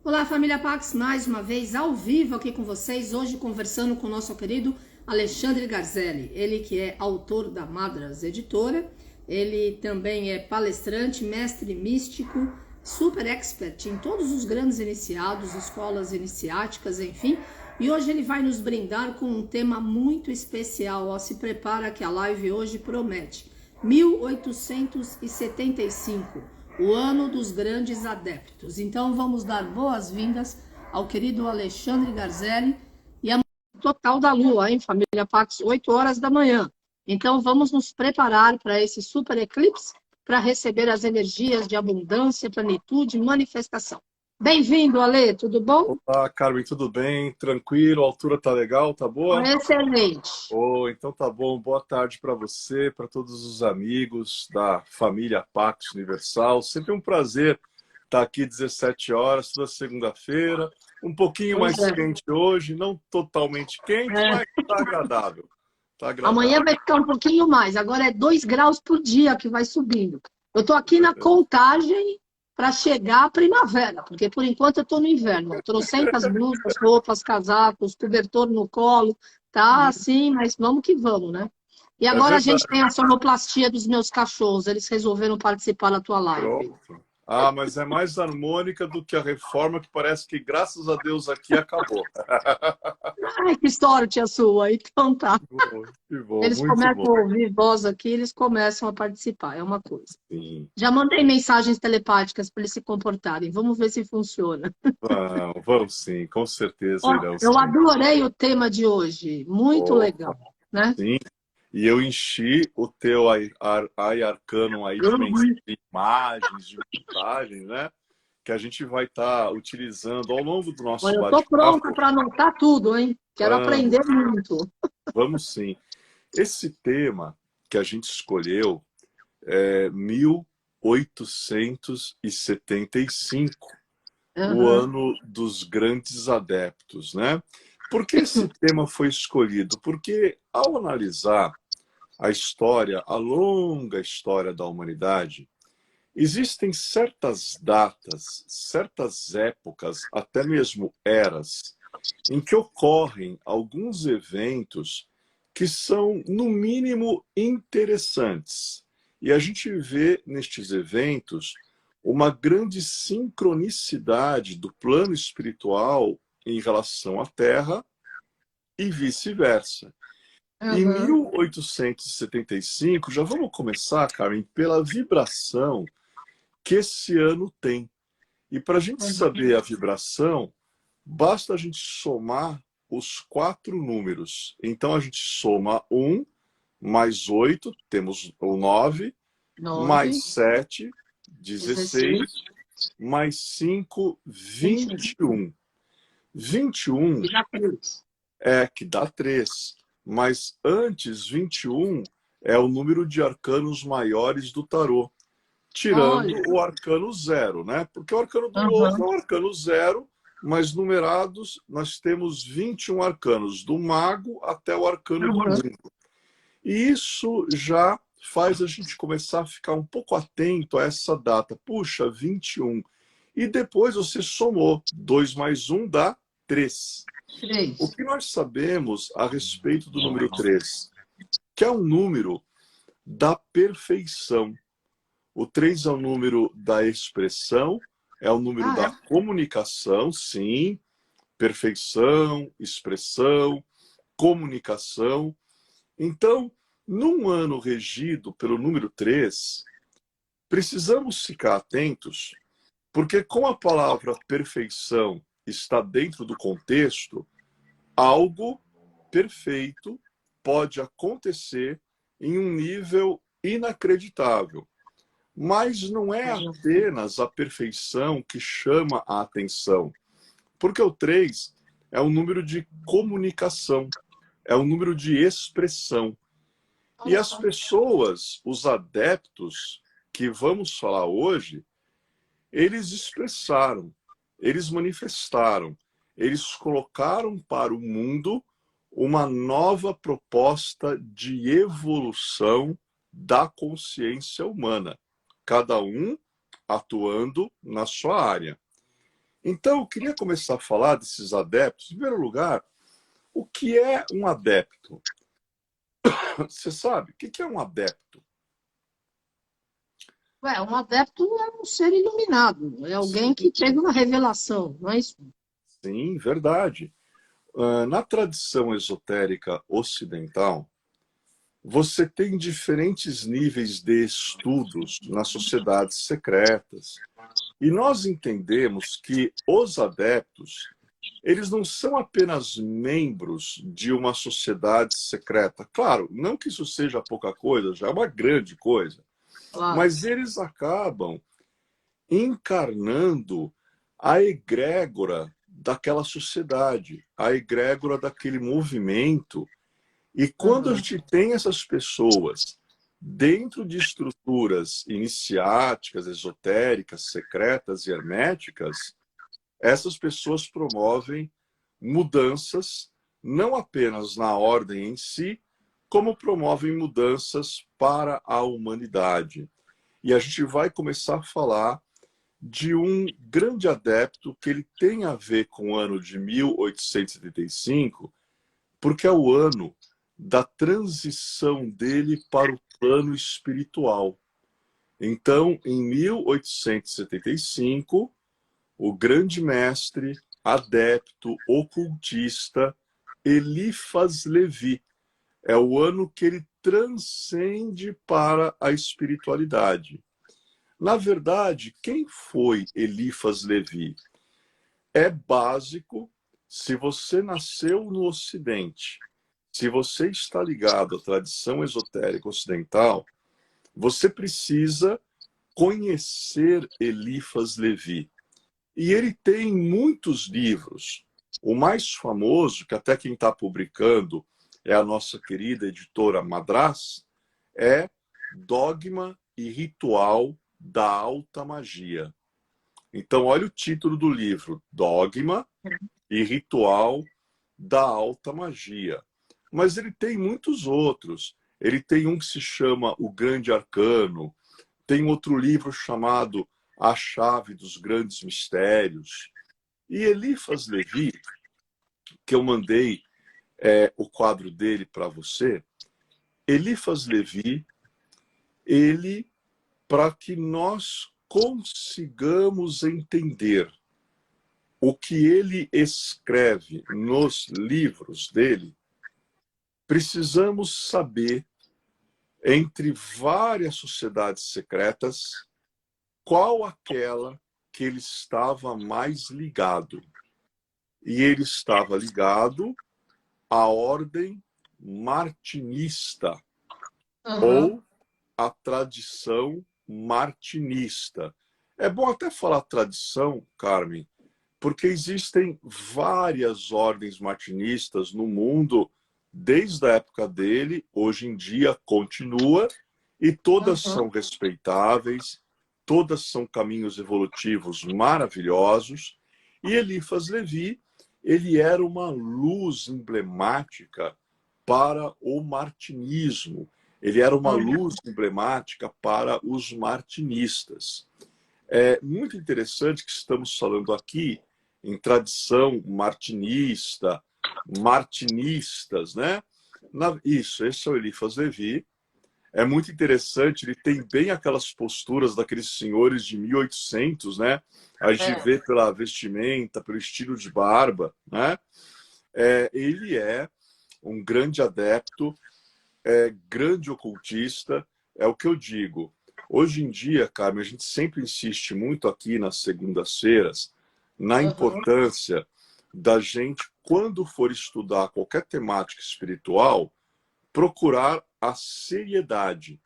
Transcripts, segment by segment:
Olá, família Pax, mais uma vez ao vivo aqui com vocês, hoje conversando com o nosso querido Alexandre Garzelli, ele que é autor da Madras Editora, ele também é palestrante, mestre místico, super expert em todos os grandes iniciados, escolas iniciáticas, enfim, e hoje ele vai nos brindar com um tema muito especial, ó, se prepara que a live hoje promete, 1875. O ano dos grandes adeptos. Então vamos dar boas-vindas ao querido Alexandre Garzelli e a total da Lua, hein, família Pax, 8 horas da manhã. Então vamos nos preparar para esse super eclipse para receber as energias de abundância, plenitude e manifestação. Bem-vindo, Ale, tudo bom? Olá, Carmen, tudo bem? Tranquilo? A altura tá legal? Tá boa? Excelente. Oh, então tá bom. Boa tarde para você, para todos os amigos da família Pax Universal. Sempre um prazer estar aqui 17 horas, toda segunda-feira. Um pouquinho Pois mais é. quente hoje, não totalmente quente, mas tá agradável. Tá Amanhã agradável. vai ficar um pouquinho mais. Agora é 2 graus por dia que vai subindo. Eu estou aqui na contagem para chegar à primavera, porque por enquanto eu estou no inverno. Trocentas blusas, roupas, casacos, cobertor no colo. Tá assim, mas vamos que vamos, né? E É agora a gente verdade. tem a sonoplastia dos meus cachorros. Eles resolveram participar da tua live. Pronto. Ah, mas é mais harmônica do que a reforma, que parece que, graças a Deus, aqui acabou. Ai, que sorte a sua. Então tá. Que bom, Eles muito começam bom. a ouvir voz aqui, eles começam a participar. É uma coisa. Sim. Já mandei mensagens telepáticas para eles se comportarem. Vamos ver se funciona. Vamos sim, com certeza Ó, irão eu sim. adorei o tema de hoje. Muito legal, Opa, né? sim. E eu enchi o teu Ai Arcanum aí de imagens, de mensagens, né? Que a gente vai estar utilizando ao longo do nosso Olha, eu estou pronta bate-papo. para anotar tudo, hein? Quero Vamos, aprender muito. vamos sim. Esse tema que a gente escolheu é 1875, o Aham. ano dos grandes adeptos, né? Por que esse tema foi escolhido? Porque ao analisar a história, a longa história da humanidade, existem certas datas, certas épocas, até mesmo eras, em que ocorrem alguns eventos que são, no mínimo, interessantes. E a gente vê nestes eventos uma grande sincronicidade do plano espiritual em relação à Terra e vice-versa. Em Aham. 1875, já vamos começar, Karen, pela vibração que esse ano tem. E para a gente saber a vibração, basta a gente somar os 4 números. Então a gente soma 1 mais 8, temos o 9, 9, mais 7, 16, 16, mais 5, 21. 21. 21 E já fez. é que dá 3. Mas antes, 21 é o número de arcanos maiores do tarô, tirando Olha. o arcano 0, né? Porque o arcano do lobo é Aham. o arcano 0, mas numerados nós temos 21 arcanos, do mago até o arcano do Aham. mundo. E isso já faz a gente começar a ficar um pouco atento a essa data. Puxa, 21. E depois você somou. 2 mais 1 dá 3. O 3. que nós sabemos a respeito do número 3? Que é um número da perfeição. O 3 é o número da expressão, é o número Ah, da é? comunicação, sim, perfeição, expressão, comunicação. Então, num ano regido pelo número 3, precisamos ficar atentos, porque com a palavra perfeição está dentro do contexto, algo perfeito pode acontecer em um nível inacreditável. Mas não é apenas a perfeição que chama a atenção, porque o 3 é um número de comunicação, é um número de expressão. E Olha as só. pessoas, os adeptos que vamos falar hoje, eles expressaram, eles manifestaram, eles colocaram para o mundo uma nova proposta de evolução da consciência humana, cada um atuando na sua área. Então, eu queria começar a falar desses adeptos. Em primeiro lugar, o que é um adepto? Você sabe, o que é um adepto? Um adepto é um ser iluminado, é alguém que teve uma revelação, não é isso? Sim, verdade. Na tradição esotérica ocidental, você tem diferentes níveis de estudos nas sociedades secretas. E nós entendemos que os adeptos, eles não são apenas membros de uma sociedade secreta. Claro, não que isso seja pouca coisa, já é uma grande coisa. Claro. Mas eles acabam encarnando a egrégora daquela sociedade, a egrégora daquele movimento. E quando a Uhum. gente tem essas pessoas dentro de estruturas iniciáticas, esotéricas, secretas e herméticas, essas pessoas promovem mudanças não apenas na ordem em si, como promovem mudanças para a humanidade. E a gente vai começar a falar de um grande adepto que ele tem a ver com o ano de 1875, porque é o ano da transição dele para o plano espiritual. Então, em 1875, o grande mestre, adepto, ocultista, Eliphas Levi. É o ano que ele transcende para a espiritualidade. Na verdade, quem foi Eliphas Levi? É básico, se você nasceu no Ocidente, se você está ligado à tradição esotérica ocidental, você precisa conhecer Eliphas Levi. E ele tem muitos livros. O mais famoso, que até quem está publicando é a nossa querida editora Madras, é Dogma e Ritual da Alta Magia. Então, olha o título do livro: Dogma e Ritual da Alta Magia. Mas ele tem muitos outros. Ele tem um que se chama O Grande Arcano, tem outro livro chamado A Chave dos Grandes Mistérios. E Eliphas Levi, que eu mandei o quadro dele para você, Eliphas Levi, ele, para que nós consigamos entender o que ele escreve nos livros dele, precisamos saber, entre várias sociedades secretas, qual aquela que ele estava mais ligado. E ele estava ligado à ordem martinista, Uhum. ou à tradição martinista. É bom até falar tradição, Carmen, porque existem várias ordens martinistas no mundo, desde a época dele, hoje em dia continua, e todas Uhum. são respeitáveis, todas são caminhos evolutivos maravilhosos. E Eliphas Levi, ele era uma luz emblemática para o martinismo. Ele era uma Uhum. luz emblemática para os martinistas. É muito interessante que estamos falando aqui em tradição martinista, martinistas, né? Isso, esse é o Eliphas Levi. É muito interessante, ele tem bem aquelas posturas daqueles senhores de 1800, né? A gente É. vê pela vestimenta, pelo estilo de barba, né? Ele é um grande adepto, grande ocultista, é o que eu digo. Hoje em dia, Carmen, a gente sempre insiste muito aqui nas segundas-feiras na Uhum. importância da gente, quando for estudar qualquer temática espiritual, procurar a seriedade.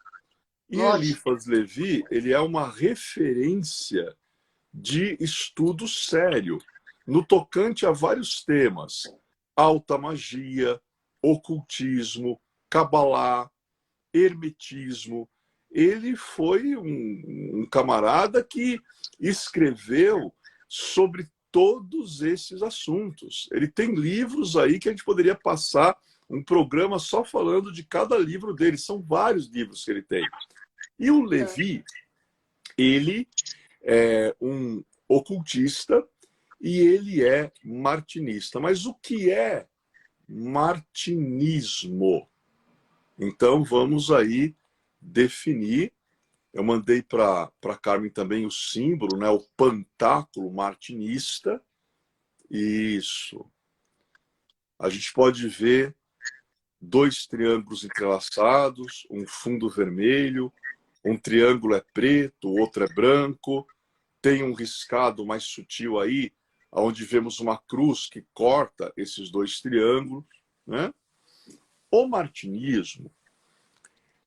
E Lógico. Eliphas Levi, ele é uma referência de estudo sério, no tocante a vários temas: alta magia, ocultismo, cabalá, hermetismo. Ele foi um camarada que escreveu sobre todos esses assuntos. Ele tem livros aí que a gente poderia passar um programa só falando de cada livro dele. São vários livros que ele tem. E o Levi, ele é um ocultista e ele é martinista. Mas o que é martinismo? Então, vamos aí definir. Eu mandei para a Carmen também o símbolo, né? O pantáculo martinista. Isso. A gente pode ver dois triângulos entrelaçados, um fundo vermelho, um triângulo é preto, o outro é branco, tem um riscado mais sutil aí, onde vemos uma cruz que corta esses dois triângulos, né? O martinismo,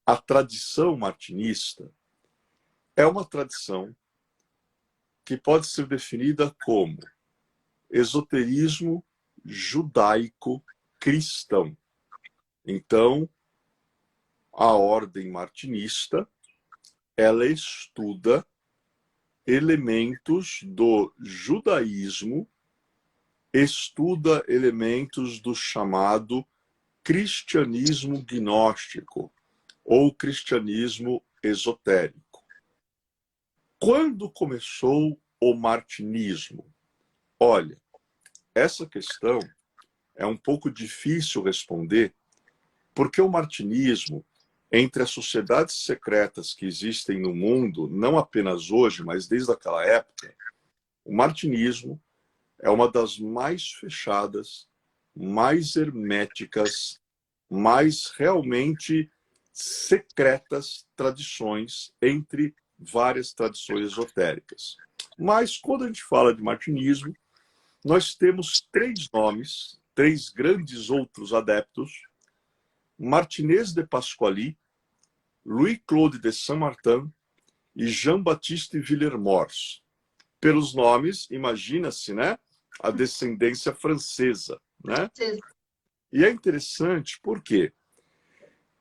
a tradição martinista, é uma tradição que pode ser definida como esoterismo judaico-cristão. Então, a ordem martinista, ela estuda elementos do judaísmo, estuda elementos do chamado cristianismo gnóstico ou cristianismo esotérico. Quando começou o martinismo? Olha, essa questão é um pouco difícil responder, porque o martinismo, entre as sociedades secretas que existem no mundo, não apenas hoje, mas desde aquela época, o martinismo é uma das mais fechadas, mais herméticas, mais realmente secretas tradições entre várias tradições esotéricas. Mas quando a gente fala de martinismo, nós temos três nomes, três grandes outros adeptos: Martinez de Pasquali, Louis-Claude de Saint-Martin e Jean-Baptiste Villermoz. Pelos nomes, imagina-se, né, a descendência francesa, né? E é interessante porque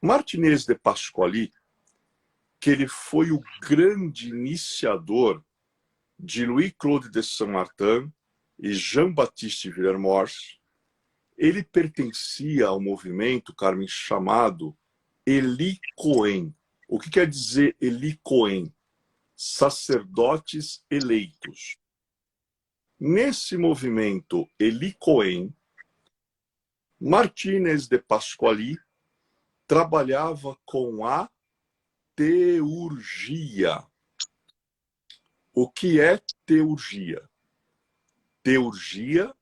Martinez de Pasquali, que ele foi o grande iniciador de Louis-Claude de Saint-Martin e Jean-Baptiste Villermoz, ele pertencia ao movimento, Carmen, chamado Eli Cohen. O que quer dizer Eli Cohen? Sacerdotes eleitos. Nesse movimento Eli Cohen, Martinez de Pasquali trabalhava com a teurgia. O que é teurgia? Teurgia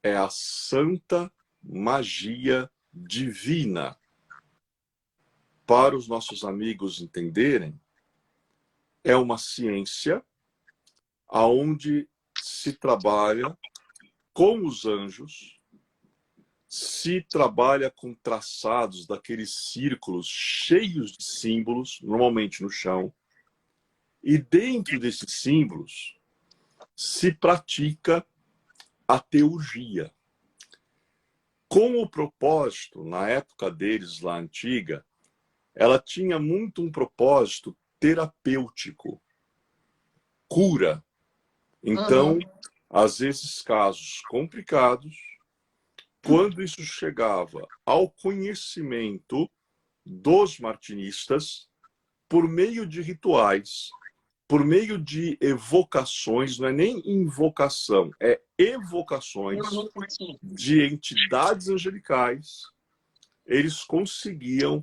é a santa magia divina. Para os nossos amigos entenderem, é uma ciência aonde se trabalha com os anjos, se trabalha com traçados daqueles círculos cheios de símbolos, normalmente no chão, e dentro desses símbolos se pratica a teurgia. Com o propósito, na época deles lá antiga, ela tinha muito um propósito terapêutico, cura. Então, às vezes, casos complicados, quando isso chegava ao conhecimento dos martinistas, por meio de rituais, por meio de evocações, não é nem invocação, é evocações de entidades angelicais, eles conseguiam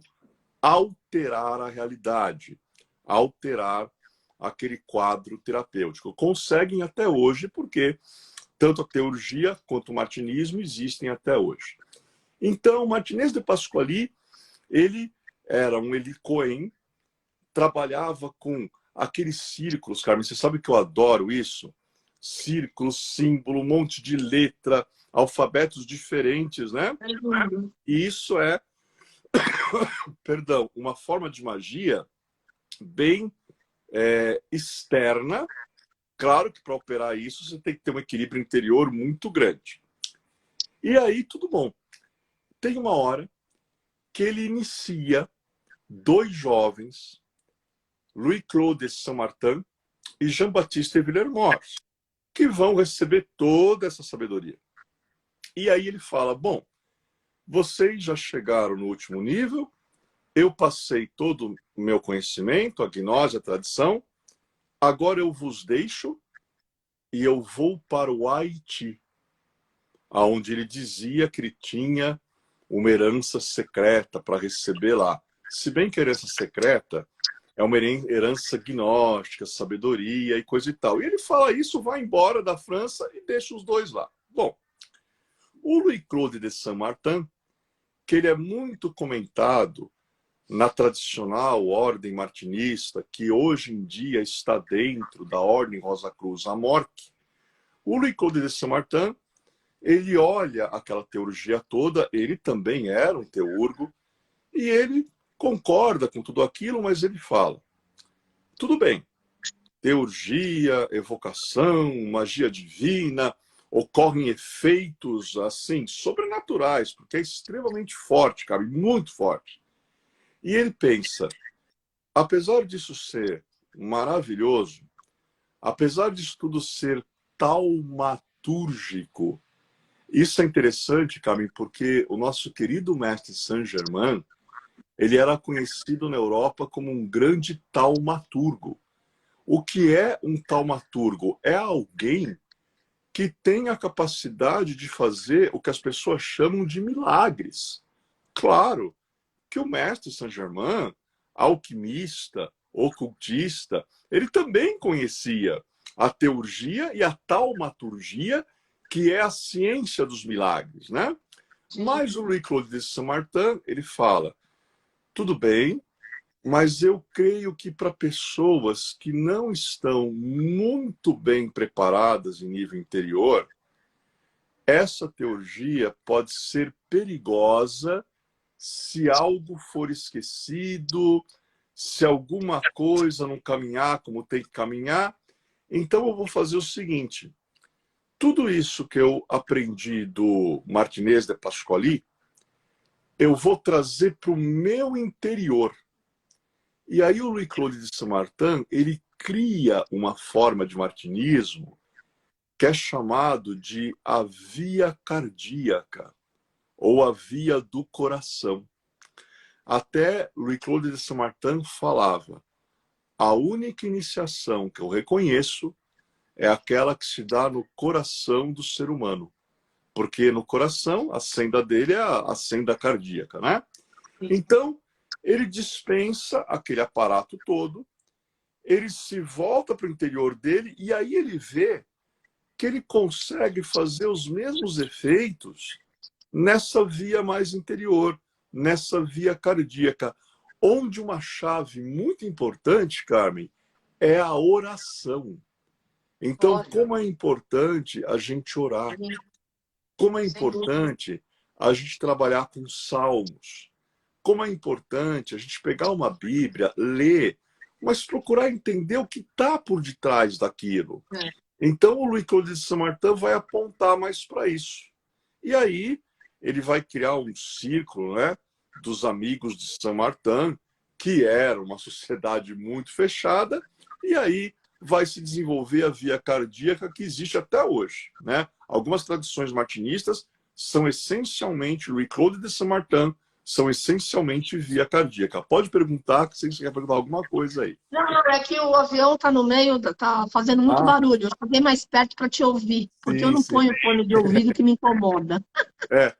alterar a realidade, alterar aquele quadro terapêutico. Conseguem até hoje, porque tanto a teurgia quanto o martinismo existem até hoje. Então, Martinez de Pasquali, ele era um Eli Cohen, trabalhava com aqueles círculos, Carmen, você sabe que eu adoro isso? Círculo, símbolo, um monte de letra, alfabetos diferentes, né? E isso é, perdão, uma forma de magia bem externa. Claro que para operar isso você tem que ter um equilíbrio interior muito grande. E aí, tudo bom. Tem uma hora que ele inicia dois jovens, Louis-Claude de Saint-Martin e Jean-Baptiste Villermoz, que vão receber toda essa sabedoria. E aí ele fala, bom, vocês já chegaram no último nível, eu passei todo o meu conhecimento, a gnose, a tradição, agora eu vos deixo e eu vou para o Haiti, onde ele dizia que ele tinha uma herança secreta para receber lá. Se bem que a herança secreta é uma herança gnóstica, sabedoria e coisa e tal. E ele fala isso, vai embora da França e deixa os dois lá. Bom, o Louis-Claude de Saint-Martin, que ele é muito comentado na tradicional ordem martinista, que hoje em dia está dentro da ordem Rosa Cruz Amorque, o Louis-Claude de Saint-Martin, ele olha aquela teurgia toda, ele também era um teurgo, e ele concorda com tudo aquilo, mas ele fala, tudo bem, teurgia, evocação, magia divina, ocorrem efeitos assim sobrenaturais, porque é extremamente forte, cara, muito forte. E ele pensa, apesar disso ser maravilhoso, apesar disso tudo ser taumatúrgico, isso é interessante, Carmen, porque o nosso querido mestre Saint-Germain, ele era conhecido na Europa como um grande taumaturgo. O que é um taumaturgo? É alguém que tem a capacidade de fazer o que as pessoas chamam de milagres. Claro que o mestre Saint-Germain, alquimista, ocultista, ele também conhecia a teurgia e a taumaturgia, que é a ciência dos milagres, né? Sim. Mas o Louis-Claude de Saint-Martin, ele fala, tudo bem, mas eu creio que para pessoas que não estão muito bem preparadas em nível interior, essa teurgia pode ser perigosa se algo for esquecido, se alguma coisa não caminhar como tem que caminhar. Então eu vou fazer o seguinte, tudo isso que eu aprendi do Martinez de Pasquali, eu vou trazer para o meu interior. E aí o Louis-Claude de Saint-Martin, ele cria uma forma de martinismo que é chamado de a via cardíaca, ou a via do coração. Até Louis-Claude de Saint-Martin falava, a única iniciação que eu reconheço é aquela que se dá no coração do ser humano. Porque no coração, a senda dele é a senda cardíaca, né? Então, ele dispensa aquele aparato todo, ele se volta para o interior dele e aí ele vê que ele consegue fazer os mesmos efeitos nessa via mais interior, nessa via cardíaca, onde uma chave muito importante, Carmen, é a oração. Então, Olha. como é importante a gente orar, como é importante a gente trabalhar com salmos, como é importante a gente pegar uma Bíblia, ler, mas procurar entender o que está por detrás daquilo. Então, o Louis-Claude de Saint-Martin vai apontar mais para isso. E aí, ele vai criar um círculo, né, dos amigos de Saint-Martin, que era uma sociedade muito fechada, e aí vai se desenvolver a via cardíaca que existe até hoje, né? Algumas tradições martinistas são essencialmente, Louis-Claude de Saint-Martin, são essencialmente via cardíaca. Pode perguntar, que você quer perguntar alguma coisa aí. Não, é que o avião tá no meio, tá fazendo muito barulho. Eu cheguei mais perto para te ouvir, porque eu não ponho fone de ouvido que me incomoda. É,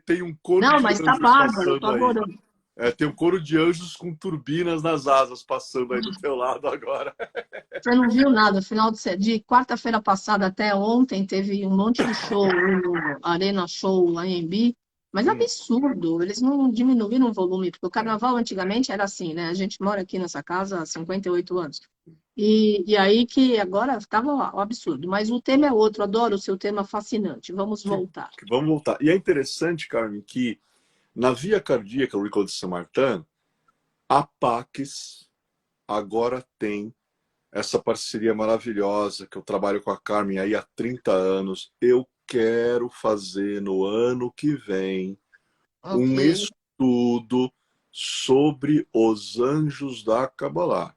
tem um coro Não, de mas tá anjos bárbaro, eu tô passando aí. adorando. É, tem um coro de anjos com turbinas nas asas passando aí do teu lado agora. Você não viu nada. Final de quarta-feira passada até ontem teve um monte de show no Arena Show lá em Embi. Mas absurdo, eles não diminuíram o volume, porque o carnaval antigamente era assim, né? A gente mora aqui nessa casa há 58 anos. E aí que agora estava um absurdo. Mas o tema é outro, adoro o seu tema fascinante. Vamos voltar. Vamos voltar. E é interessante, Carmen, que na via cardíaca, o Louis-Claude de Saint-Martin, a Pax agora tem essa parceria maravilhosa que eu trabalho com a Carmen aí há 30 anos. Eu quero fazer no ano que vem um estudo sobre os anjos da Kabbalah.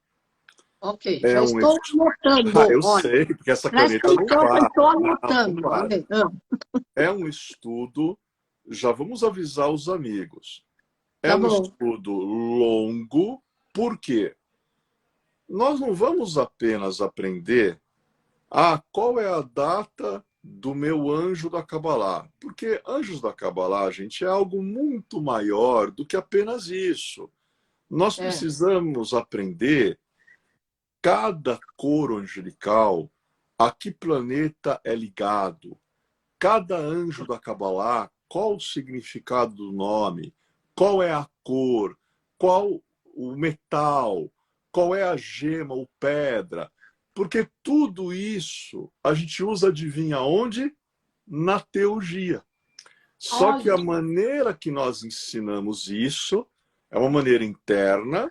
Ok, É já estou anotando. Eu Olha, sei, porque essa presta caneta não atenção que eu para. estou anotando. Não para. É um estudo, já vamos avisar os amigos. É Tá um bom. estudo longo, por quê? Nós não vamos apenas aprender Ah, qual é a data do meu anjo da Cabalá? Porque anjos da Cabalá, gente, é algo muito maior do que apenas isso. Nós É. precisamos aprender cada cor angelical, a que planeta é ligado, cada anjo da Cabalá, qual o significado do nome, qual é a cor, qual o metal, qual é a gema ou pedra, porque tudo isso a gente usa, adivinha onde? Na teurgia. Só que a Olha, maneira que nós ensinamos isso é uma maneira interna,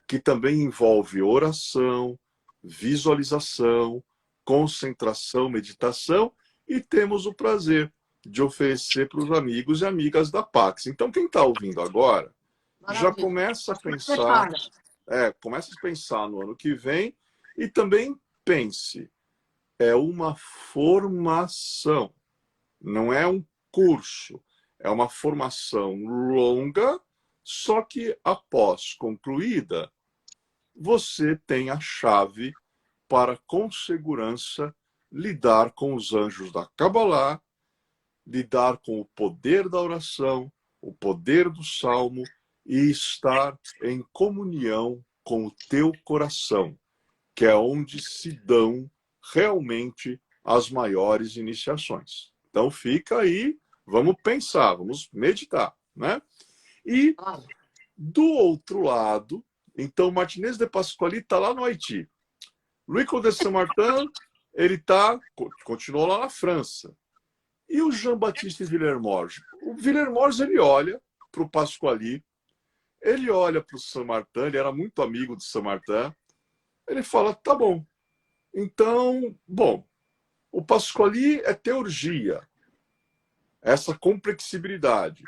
que também envolve oração, visualização, concentração, meditação, e temos o prazer de oferecer para os amigos e amigas da Pax. Então, quem está ouvindo agora, já maravilha. começa a pensar, Prepara. começa a pensar no ano que vem e também pense, é uma formação, não é um curso, é uma formação longa, só que após concluída, você tem a chave para, com segurança, lidar com os anjos da Kabbalah, lidar com o poder da oração, o poder do salmo e estar em comunhão com o teu coração, que é onde se dão realmente as maiores iniciações. Então fica aí, vamos pensar, vamos meditar, né? E Olha, do outro lado, então Martinez de Pasquali está lá no Haiti. Rico de Saint-Martin, ele continuou lá na França. E o Jean-Baptiste Villermoz? O Villermoz, ele olha para o Pasquali, ele olha para o Saint-Martin, ele era muito amigo de Saint-Martin, ele fala, tá bom, então, bom, o Pasquali é teurgia, essa complexibilidade.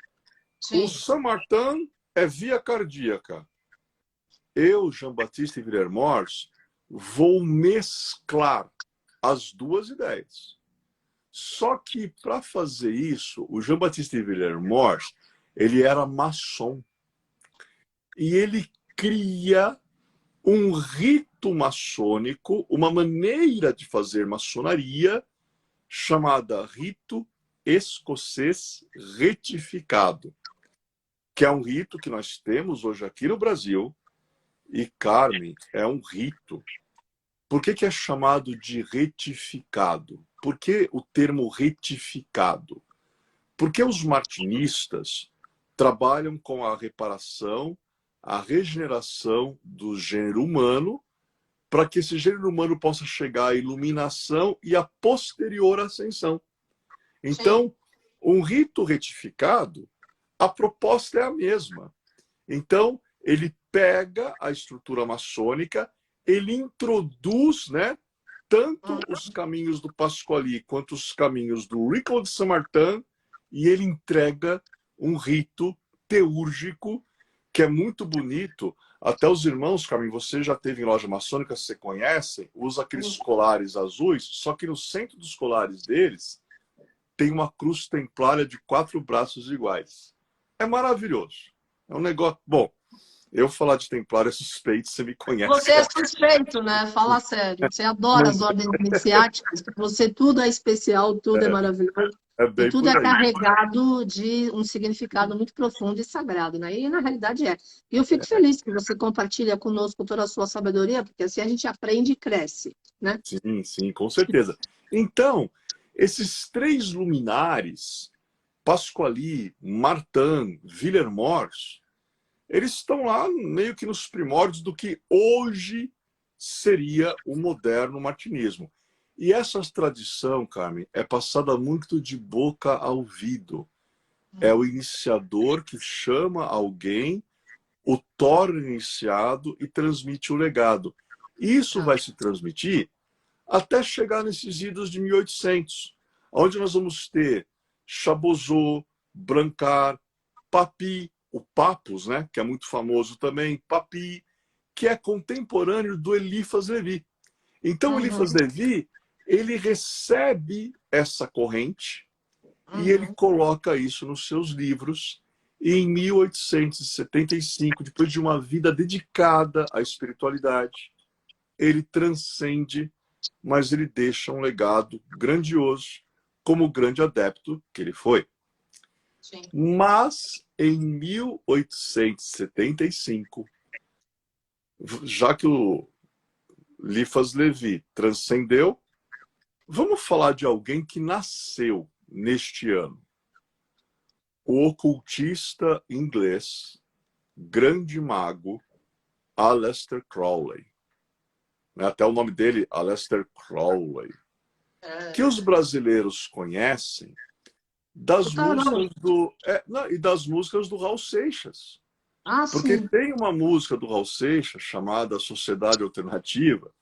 O sim. Saint-Martin é via cardíaca. Eu, Jean-Baptiste Villermoz, vou mesclar as duas ideias. Só que, para fazer isso, o Jean-Baptiste Villermoz, ele era maçom. E ele cria um rito maçônico, uma maneira de fazer maçonaria, chamada rito escocês retificado, que é um rito que nós temos hoje aqui no Brasil. E, Carmen, é um rito. Por que é chamado de retificado? Por que o termo retificado? Porque os martinistas trabalham com a reparação, a regeneração do gênero humano, para que esse gênero humano possa chegar à iluminação e à posterior ascensão. Sim. Então, um rito retificado, a proposta é a mesma. Então, ele pega a estrutura maçônica, ele introduz, né, tanto os caminhos do Pasquali quanto os caminhos do Rico de Saint-Martin, e ele entrega um rito teúrgico que é muito bonito. Até os irmãos, Carmen, você já teve em loja maçônica, você conhece, usa aqueles colares azuis, só que no centro dos colares deles tem uma cruz templária de 4 braços iguais. É maravilhoso. É um negócio... Bom, eu falar de templário é suspeito, você me conhece. Você é suspeito, né? Fala sério. Você adora as ordens iniciáticas. Para você tudo é especial, tudo é maravilhoso. É E bem tudo é por aí. carregado de um significado muito profundo e sagrado, né? E na realidade é. E eu fico feliz que você compartilha conosco toda a sua sabedoria, porque assim a gente aprende e cresce, né? Sim, sim, com certeza. Então, esses 3 luminares, Pasquali, Martin, Villermoz, eles estão lá meio que nos primórdios do que hoje seria o moderno martinismo. E essa tradição, Carmen, é passada muito de boca ao ouvido. É o iniciador que chama alguém, o torna iniciado e transmite o legado. Isso Ah, vai se transmitir até chegar nesses idos de 1800, onde nós vamos ter Chabozot, Brancard, Papi, o Papus, né, que é muito famoso também, Papi, que é contemporâneo do Eliphas Levi. Então, o Eliphas Levi, ele recebe essa corrente e ele coloca isso nos seus livros. E em 1875, depois de uma vida dedicada à espiritualidade, ele transcende mas ele deixa um legado grandioso como o grande adepto que ele foi. Sim. Mas, em 1875, já que o Eliphas Levi transcendeu, vamos falar de alguém que nasceu neste ano. O ocultista inglês, grande mago, Aleister Crowley. Até o nome dele, Aleister Crowley. Que os brasileiros conhecem das músicas e das músicas do Raul Seixas. Porque Sim. tem uma música do Raul Seixas chamada Sociedade Alternativa,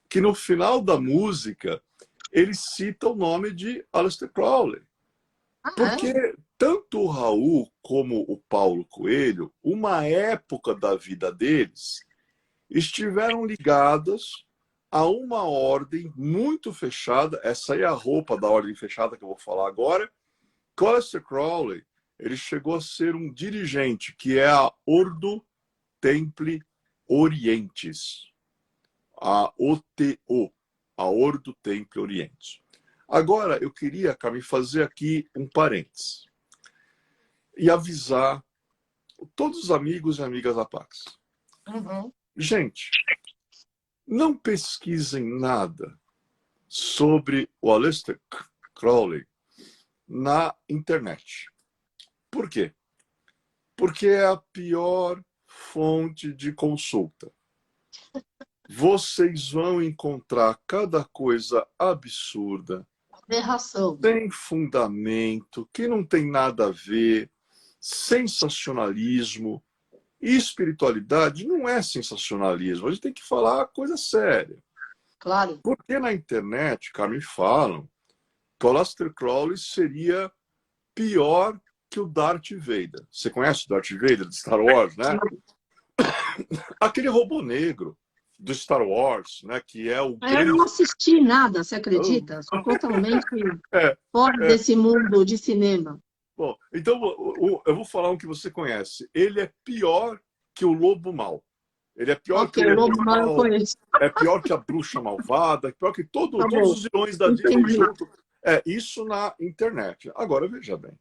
que no final da música ele cita o nome de Aleister Crowley. Porque tanto o Raul como o Paulo Coelho, uma época da vida deles, estiveram ligadas a uma ordem muito fechada. Essa aí é a roupa da ordem fechada que eu vou falar agora. Aleister Crowley, ele chegou a ser um dirigente, que é a Ordo Templi Orientis, a OTO, a Ordo Templi Orientis. Agora, eu queria, Carmen, fazer aqui um parênteses e avisar todos os amigos e amigas da Pax. Gente, não pesquisem nada sobre o Aleister Crowley na internet. Por quê? Porque é a pior fonte de consulta. Vocês vão encontrar cada coisa absurda, Aberração. sem fundamento, que não tem nada a ver, sensacionalismo. E espiritualidade não é sensacionalismo, a gente tem que falar coisa séria. Claro. Porque na internet, cara, me falam que o Aleister Crowley seria pior que o Darth Vader. Você conhece o Darth Vader de Star Wars, né? Aquele robô negro do Star Wars, né? Que é o Eu não assisti nada, você acredita? Sou totalmente fora desse mundo de cinema. Bom, então eu vou falar um que você conhece. Ele é pior que o Lobo Mau. Ele é pior que o Lobo Mau. Eu conheço. É pior que a Bruxa Malvada, é pior que todos os vilões da Disney junto. Isso na internet. Agora, veja bem.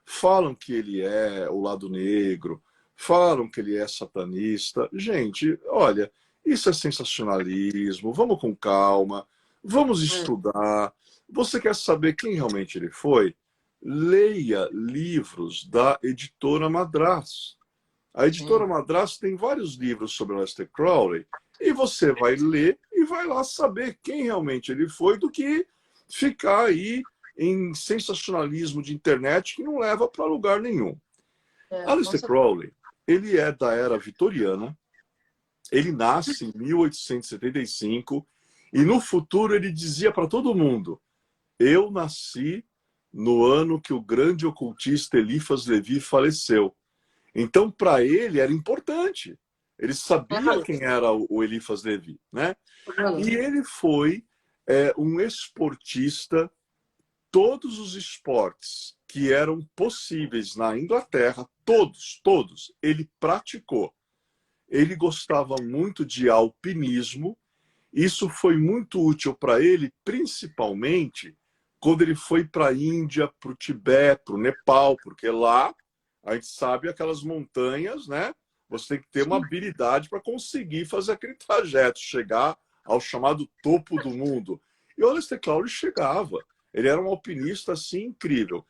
Falam que ele é o lado negro, falam que ele é satanista. Gente, olha, isso é sensacionalismo. Vamos com calma, vamos estudar. Você quer saber quem realmente ele foi? Leia livros da editora Madras. A editora Madras tem vários livros sobre Aleister Crowley e você vai ler e vai lá saber quem realmente ele foi, do que ficar aí em sensacionalismo de internet que não leva para lugar nenhum. Aleister Crowley, ele é da era vitoriana, ele nasce em 1875 e no futuro ele dizia para todo mundo: eu nasci no ano que o grande ocultista Eliphas Levi faleceu. Então, para ele, era importante. Ele sabia quem era o Eliphas Levi, né? E ele foi um esportista. Todos os esportes que eram possíveis na Inglaterra, todos, ele praticou. Ele gostava muito de alpinismo. Isso foi muito útil para ele, principalmente quando ele foi para a Índia, para o Tibete, para o Nepal, porque lá, a gente sabe, aquelas montanhas, né? Você tem que ter uma habilidade para conseguir fazer aquele trajeto, chegar ao chamado topo do mundo. E o Aleister Crowley chegava. Ele era um alpinista, assim, incrível.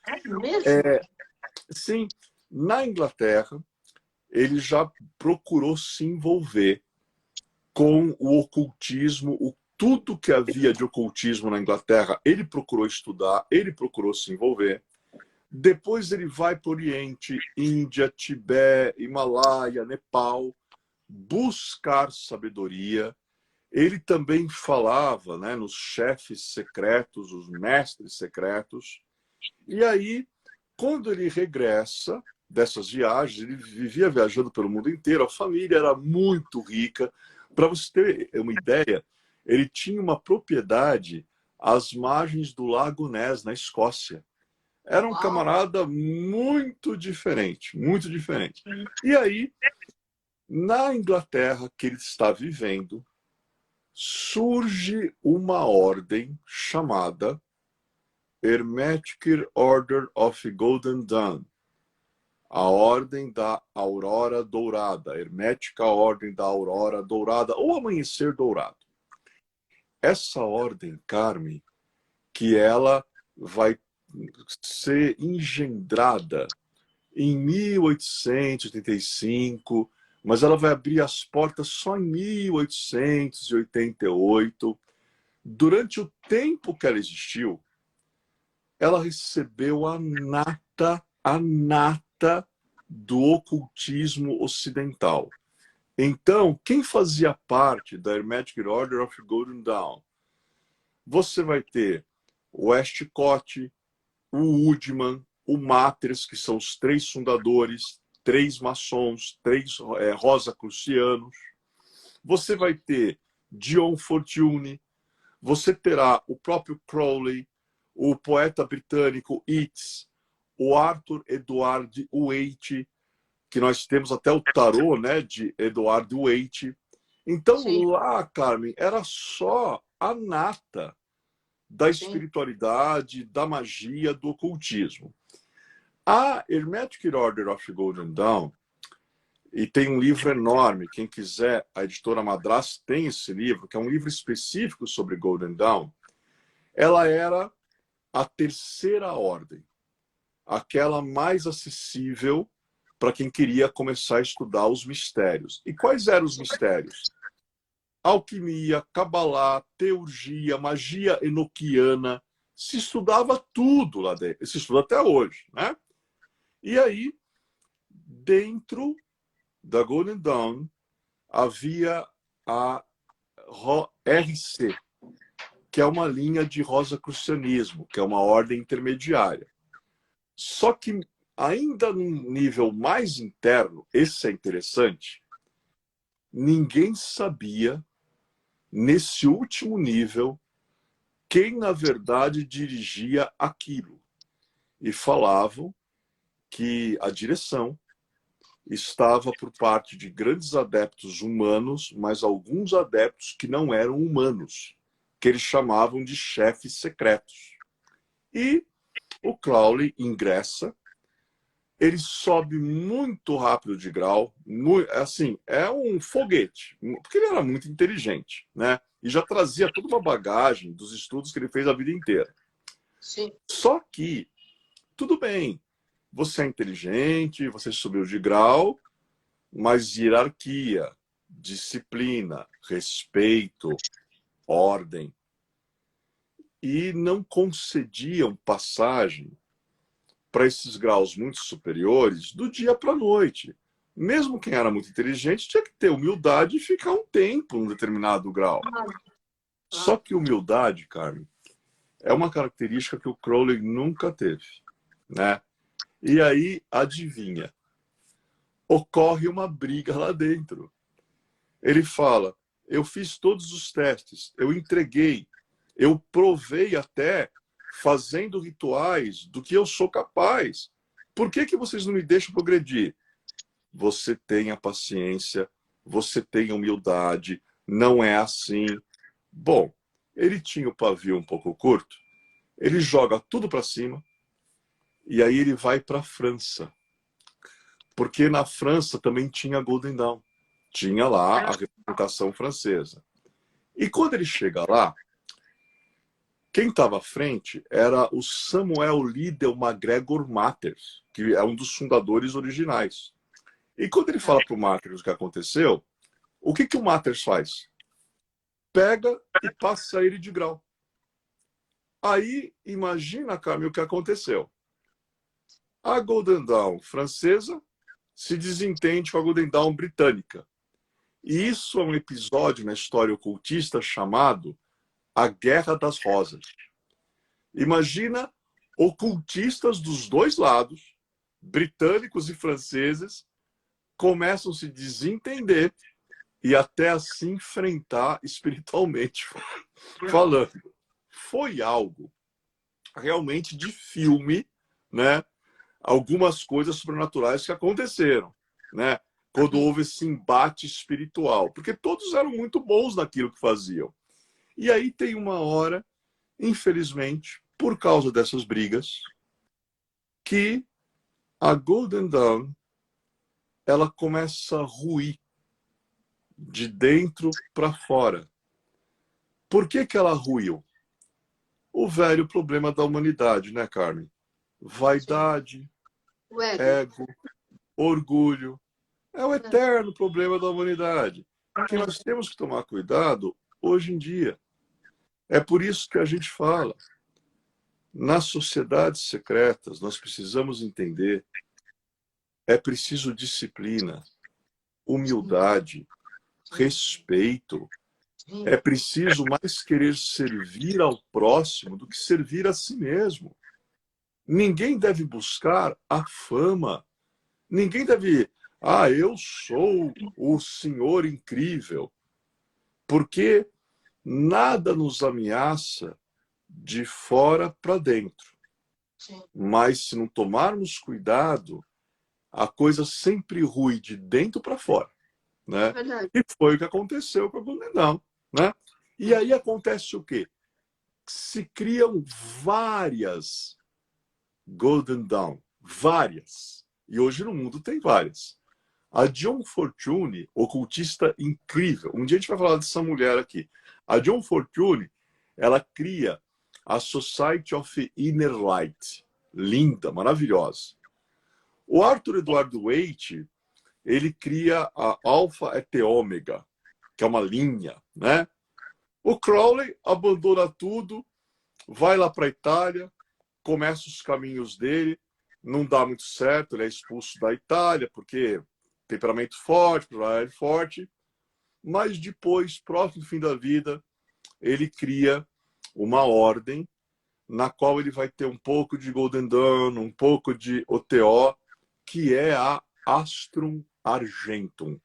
Sim, na Inglaterra, ele já procurou se envolver com o ocultismo, tudo que havia de ocultismo na Inglaterra, ele procurou estudar, ele procurou se envolver. Depois ele vai para o Oriente, Índia, Tibete, Himalaia, Nepal, buscar sabedoria. Ele também falava, né, nos chefes secretos, os mestres secretos. E aí, quando ele regressa dessas viagens, ele vivia viajando pelo mundo inteiro, a família era muito rica. Para você ter uma ideia, ele tinha uma propriedade às margens do Lago Ness, na Escócia. Era um camarada muito diferente, muito diferente. E aí, na Inglaterra que ele está vivendo, surge uma ordem chamada Hermetic Order of Golden Dawn, a Ordem da Aurora Dourada, Hermética Ordem da Aurora Dourada, ou Amanhecer Dourado. Essa ordem, Carmen, que ela vai ser engendrada em 1885, mas ela vai abrir as portas só em 1888. Durante o tempo que ela existiu, ela recebeu a nata do ocultismo ocidental. Então, quem fazia parte da Hermetic Order of Golden Dawn? Você vai ter o Westcott, o Woodman, o Matres, que são os 3 fundadores, 3 maçons, 3 rosacrucianos. Você vai ter Dion Fortune, você terá o próprio Crowley, o poeta britânico Yeats, o Arthur Edward Waite, que nós temos até o tarô, né, de Edward Waite. Então, sim, lá, Carmen, era só a nata da espiritualidade, da magia, do ocultismo. A Hermetic Order of Golden Dawn, e tem um livro enorme, quem quiser, a editora Madras tem esse livro, que é um livro específico sobre Golden Dawn. Ela era a terceira ordem, aquela mais acessível para quem queria começar a estudar os mistérios. E quais eram os mistérios? Alquimia, cabalá, teurgia, magia enoquiana. Se estudava tudo lá dentro. Se estuda até hoje, né? E aí, dentro da Golden Dawn, havia a RC, que é uma linha de rosacrucianismo, que é uma ordem intermediária. Só que ainda num nível mais interno, esse é interessante, ninguém sabia, nesse último nível, quem na verdade dirigia aquilo. E falavam que a direção estava por parte de grandes adeptos humanos, mas alguns adeptos que não eram humanos, que eles chamavam de chefes secretos. E o Crowley ingressa, ele sobe muito rápido de grau, assim, é um foguete, porque ele era muito inteligente, né? E já trazia toda uma bagagem dos estudos que ele fez a vida inteira. Sim. Só que, tudo bem, você é inteligente, você subiu de grau, mas hierarquia, disciplina, respeito, ordem. E não concediam passagem para esses graus muito superiores do dia para a noite. Mesmo quem era muito inteligente tinha que ter humildade e ficar um tempo num determinado grau. Só que humildade, Carmen, é uma característica que o Crowley nunca teve, né? E aí, adivinha, ocorre uma briga lá dentro. Ele fala, eu fiz todos os testes, eu entreguei, eu provei até fazendo rituais do que eu sou capaz. Por que que vocês não me deixam progredir? Você tenha paciência, você tenha humildade, não é assim. Bom, ele tinha o pavio um pouco curto, ele joga tudo para cima e aí ele vai para a França. Porque na França também tinha Golden Dawn. Tinha lá a representação francesa. E quando ele chega lá, quem estava à frente era o Samuel Liddell MacGregor Matters, que é um dos fundadores originais. E quando ele fala para o Matters o que aconteceu, o que o Matters faz? Pega e passa ele de grau. Aí, imagina, Carmen, o que aconteceu. A Golden Dawn francesa se desentende com a Golden Dawn britânica. E isso é um episódio na história ocultista chamado a Guerra das Rosas. Imagina ocultistas dos dois lados, britânicos e franceses, começam a se desentender e até a se enfrentar espiritualmente falando. Foi algo realmente de filme, né? Algumas coisas sobrenaturais que aconteceram, né? quando houve esse embate espiritual, porque todos eram muito bons naquilo que faziam. E aí tem uma hora, infelizmente, por causa dessas brigas, que a Golden Dawn ela começa a ruir de dentro para fora. Por que que ela ruiu? O velho problema da humanidade, né, Carmen? Vaidade, ego, orgulho. É o eterno problema da humanidade, que nós temos que tomar cuidado hoje em dia. É por isso que a gente fala, nas sociedades secretas, nós precisamos entender, é preciso disciplina, humildade, respeito. É preciso mais querer servir ao próximo do que servir a si mesmo. Ninguém deve buscar a fama. Ninguém deve, eu sou o senhor incrível. Porque nada nos ameaça de fora para dentro. Mas se não tomarmos cuidado, a coisa sempre rui de dentro para fora. Né? E foi o que aconteceu com a Golden Dawn, né? E aí acontece o quê? Se criam várias Golden Dawn, várias. E hoje no mundo tem várias. A John Fortune, ocultista incrível, um dia a gente vai falar dessa mulher aqui. A John Fortune, ela cria a Society of Inner Light, linda, maravilhosa. O Arthur Eduardo Waite, ele cria a Alpha et Ômega, que é uma linha, né? O Crowley abandona tudo, vai lá para a Itália, começa os caminhos dele, não dá muito certo, ele é expulso da Itália, porque temperamento forte, personalidade forte, mas depois, próximo do fim da vida, ele cria uma ordem na qual ele vai ter um pouco de Golden Dawn, um pouco de OTO, que é a Astrum Argentum,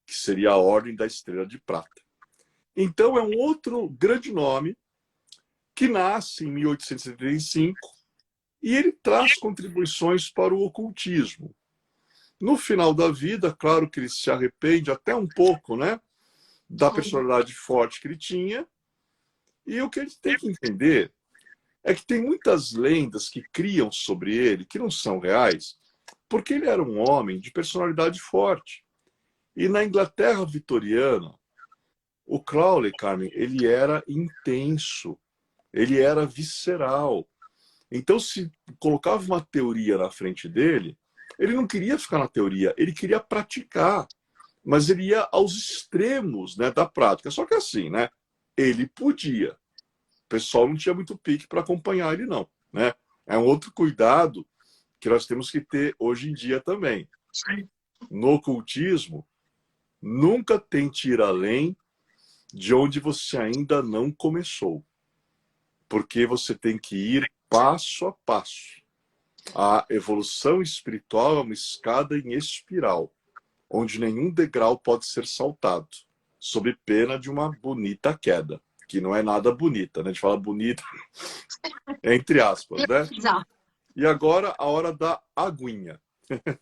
que seria a Ordem da Estrela de Prata. Então é um outro grande nome que nasce em 1875 e ele traz contribuições para o ocultismo. No final da vida, claro que ele se arrepende até um pouco, né, da personalidade forte que ele tinha. E o que a gente tem que entender é que tem muitas lendas que criam sobre ele, que não são reais, porque ele era um homem de personalidade forte. E na Inglaterra vitoriana, o Crowley, Carmen, ele era intenso, ele era visceral. Então, se colocava uma teoria na frente dele, ele não queria ficar na teoria, ele queria praticar. Mas ele ia aos extremos, né, da prática. Só que assim, né, ele podia. O pessoal não tinha muito pique para acompanhar ele, não. Né? É um outro cuidado que nós temos que ter hoje em dia também. No ocultismo, nunca tente ir além de onde você ainda não começou. Porque você tem que ir passo a passo. A evolução espiritual é uma escada em espiral, onde nenhum degrau pode ser saltado, sob pena de uma bonita queda, que não é nada bonita, né? A gente fala bonita entre aspas, né? E agora a hora da aguinha.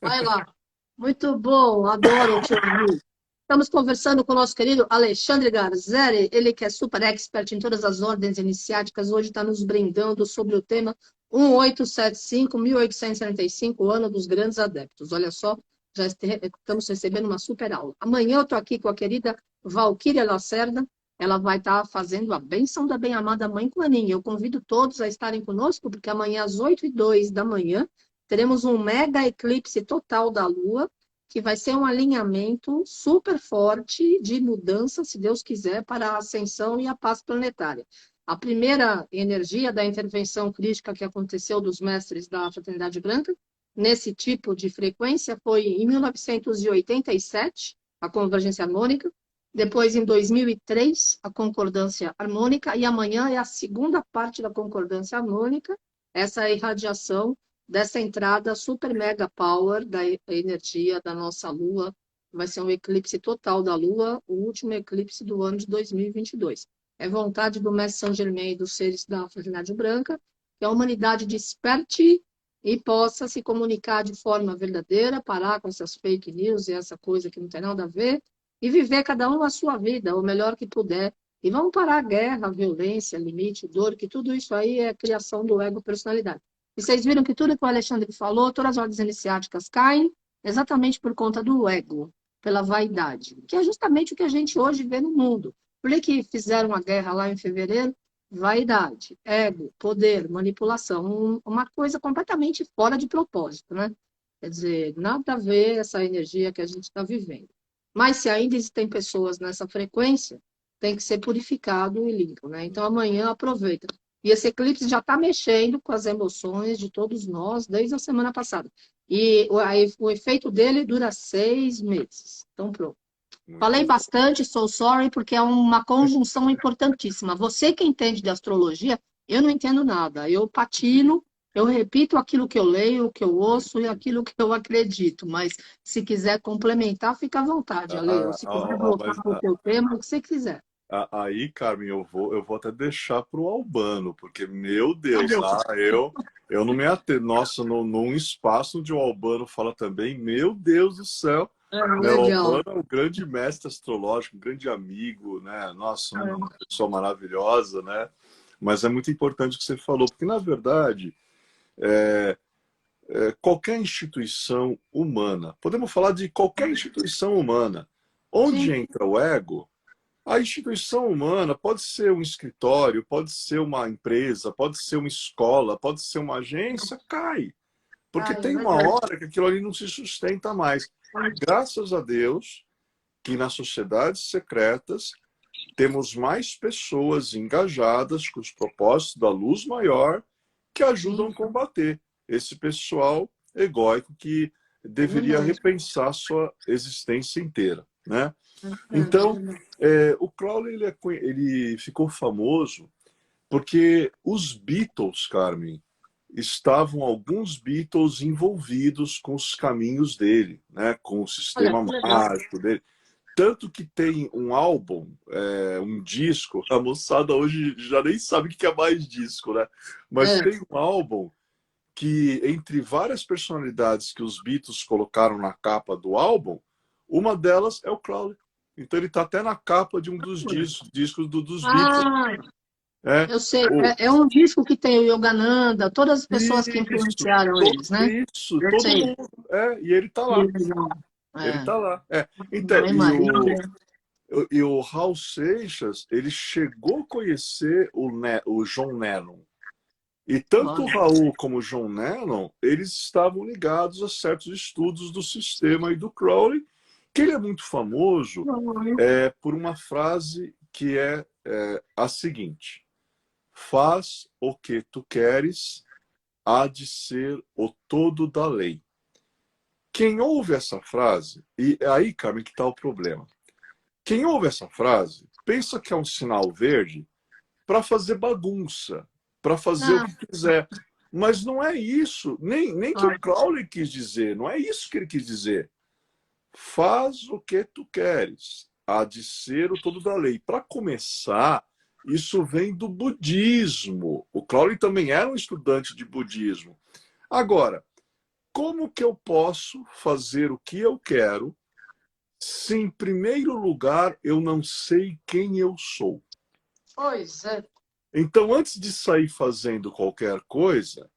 Vai lá. Muito bom, adoro te ouvir. Estamos conversando com o nosso querido Alexandre Garzelli, ele que é super expert em todas as ordens iniciáticas, hoje está nos brindando sobre o tema 1875, 1875, o ano dos grandes adeptos. Olha só, já estamos recebendo uma super aula. Amanhã eu estou aqui com a querida Valquíria Lacerda, ela vai estar fazendo a bênção da bem-amada Mãe Quaninha. Eu convido todos a estarem conosco, porque amanhã às 8h02 da manhã teremos um mega eclipse total da Lua, que vai ser um alinhamento super forte de mudança, se Deus quiser, para a ascensão e a paz planetária. A primeira energia da intervenção crítica que aconteceu dos mestres da Fraternidade Branca, nesse tipo de frequência, foi em 1987, a convergência harmônica, depois em 2003, a concordância harmônica, e amanhã é a segunda parte da concordância harmônica, essa irradiação dessa entrada super mega power da energia da nossa Lua. Vai ser um eclipse total da Lua, o último eclipse do ano de 2022. É vontade do Mestre Saint Germain e dos seres da Fraternidade Branca que a humanidade desperte e possa se comunicar de forma verdadeira, parar com essas fake news e essa coisa que não tem nada a ver, e viver cada um a sua vida, o melhor que puder. E vamos parar a guerra, a violência, limite, dor, que tudo isso aí é criação do ego personalidade. E vocês viram que tudo que o Alexandre falou, todas as ordens iniciáticas caem exatamente por conta do ego, pela vaidade, que é justamente o que a gente hoje vê no mundo. Por que fizeram a guerra lá em fevereiro? Vaidade, ego, poder, manipulação, uma coisa completamente fora de propósito, né? Quer dizer, nada a ver essa energia que a gente está vivendo. Mas se ainda existem pessoas nessa frequência, tem que ser purificado e limpo, né? Então amanhã aproveita. E esse eclipse já está mexendo com as emoções de todos nós desde a semana passada. E o efeito dele dura 6 meses. Então, pronto. Falei Muito bom. bastante, sou sorry, porque é uma conjunção importantíssima. Você que entende de astrologia, eu não entendo nada. Eu patino, eu repito aquilo que eu leio, o que eu ouço e aquilo que eu acredito. Mas se quiser complementar, fica à vontade, Ale. Ou se quiser voltar Mas para o teu tema, o que você quiser. aí, Carmen, eu vou até deixar para o Albano, porque, meu Tá Deus, bom. eu não me atendo. Nossa, num espaço onde o Albano fala também, meu Deus do céu, né? O Legal. Albano é um grande mestre astrológico, um grande amigo, né? Nossa, uma pessoa maravilhosa, né? Mas é muito importante o que você falou, porque, na verdade, qualquer instituição humana, podemos falar de qualquer instituição humana, onde Sim. entra o ego, a instituição humana pode ser um escritório, pode ser uma empresa, pode ser uma escola, pode ser uma agência, cai. Porque Ah, é tem uma verdade. hora que aquilo ali não se sustenta mais. Graças a Deus que nas sociedades secretas temos mais pessoas engajadas com os propósitos da luz maior que ajudam Sim, a combater esse pessoal egóico que é deveria verdade. repensar sua existência inteira, né? É Então, verdade. o Crowley ele ficou famoso porque os Beatles, Carmen, estavam alguns Beatles envolvidos com os caminhos dele, né, com o Olha, sistema que legal. mágico dele. Tanto que tem um álbum, um disco, a moçada hoje já nem sabe o que é mais disco, né? Mas É. tem um álbum que, entre várias personalidades que os Beatles colocaram na capa do álbum, uma delas é o Crowley. Então ele está até na capa de um dos discos dos Beatles. Ah, É, eu sei. o, É um disco que tem o Yogananda, todas as pessoas que isso, influenciaram eles, né? Eu todo sei. mundo. E ele está Que lá. legal. Ele É. está lá. Então, Não imagina. e o Raul Seixas, ele chegou a conhecer o John Lennon. E tanto o Olha. Raul como o John Lennon, eles estavam ligados a certos estudos do sistema e do Crowley, que ele é muito famoso por uma frase que é a seguinte: faz o que tu queres, há de ser o todo da lei. Quem ouve essa frase, e é aí, Carmen, que está o problema. Quem ouve essa frase pensa que é um sinal verde para fazer bagunça, para fazer o Não, que quiser. Mas não é isso, nem que o olha, Crowley quis dizer, não é isso que ele quis dizer. Faz o que tu queres, há de ser o todo da lei. Para começar, isso vem do budismo. O Crowley também era um estudante de budismo. Agora, como que eu posso fazer o que eu quero se, em primeiro lugar, eu não sei quem eu sou? pois é. Então, antes de sair fazendo qualquer coisa,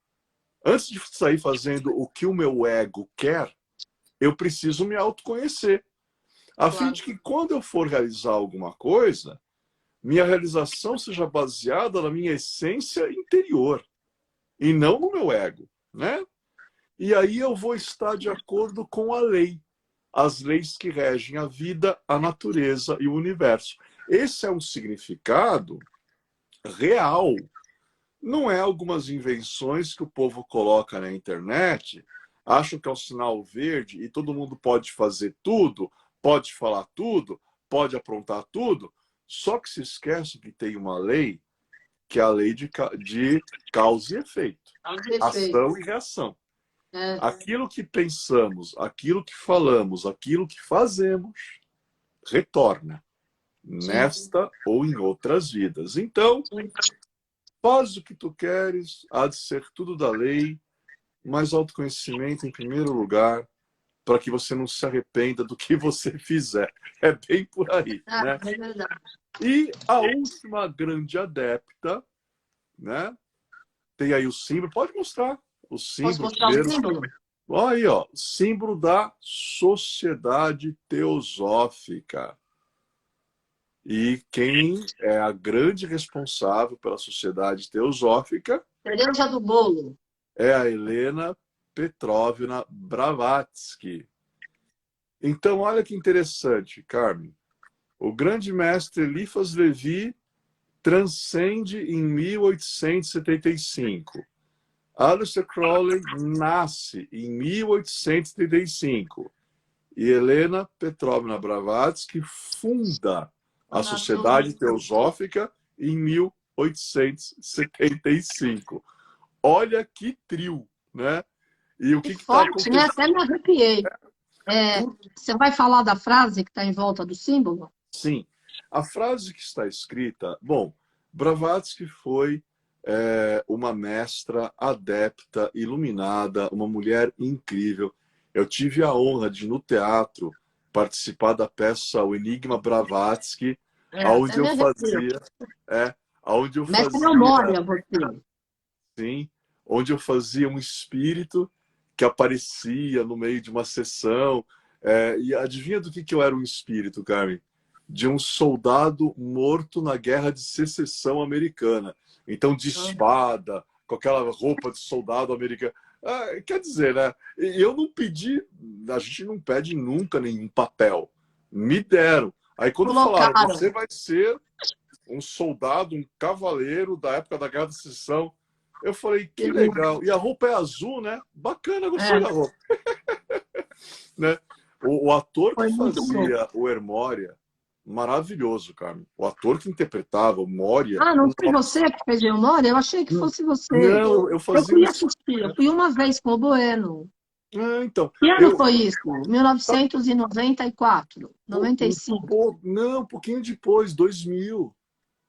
antes de sair fazendo o que o meu ego quer, eu preciso me autoconhecer. A fim Claro. de que, quando eu for realizar alguma coisa, minha realização seja baseada na minha essência interior e não no meu ego, né? E aí eu vou estar de acordo com a lei, as leis que regem a vida, a natureza e o universo. Esse é um significado real. Não é algumas invenções que o povo coloca na internet, acham que é um sinal verde e todo mundo pode fazer tudo, pode falar tudo, pode aprontar tudo, só que se esquece que tem uma lei, que é a lei de causa e efeito, Perfeito. ação e reação. É, Aquilo que pensamos, aquilo que falamos, aquilo que fazemos, retorna sim. nesta ou em outras vidas. Então, faz o que tu queres, há de ser tudo da lei, mas autoconhecimento em primeiro lugar, para que você não se arrependa do que você fizer. É bem por aí, né? É verdade. E a última grande adepta, né? Tem aí o símbolo. Pode mostrar o Posso símbolo mostrar o primeiro. símbolo? Olha aí, ó, símbolo da Sociedade Teosófica. E quem é a grande responsável pela Sociedade Teosófica Cereja do bolo. é a Helena Petrovna Blavatsky. Então, olha que interessante, Carmen. O grande mestre Eliphas Levi transcende em 1875. Aleister Crowley nasce em 1875. E Helena Petrovna Blavatsky funda a Sociedade Teosófica em 1875. Olha que trio, né? E o que está Forte, né? acontecendo? Até me arrepiei. Você vai falar da frase que está em volta do símbolo? Sim, a frase que está escrita... Bom, Blavatsky foi uma mestra adepta, iluminada, uma mulher incrível. Eu tive a honra de, no teatro, participar da peça O Enigma Blavatsky, Até onde eu me arrepio. fazia... onde eu Mestre fazia... memória, você. Sim, onde eu fazia um espírito que aparecia no meio de uma sessão. E adivinha do que eu era um espírito, Carmen? De um soldado morto na Guerra de Secessão Americana. Então, de espada, com aquela roupa de soldado americano. Quer dizer, né? Eu não pedi, a gente não pede nunca nenhum papel. Me deram. Aí quando falaram, Colocaram. você vai ser um soldado, um cavaleiro da época da Guerra de Secessão, eu falei, que legal. E a roupa é azul, né? Bacana, gostei da roupa. Né? O ator Foi que muito bom. fazia o Hermória, maravilhoso, Carmen. O ator que interpretava o Moria... Ah, não foi você que fez memória? Eu achei que fosse você. Não, eu Eu fazia... fui assistir, eu fui uma vez com o Bueno. Então, Que ano foi isso? 1994, 95. Não, um pouquinho depois, 2000.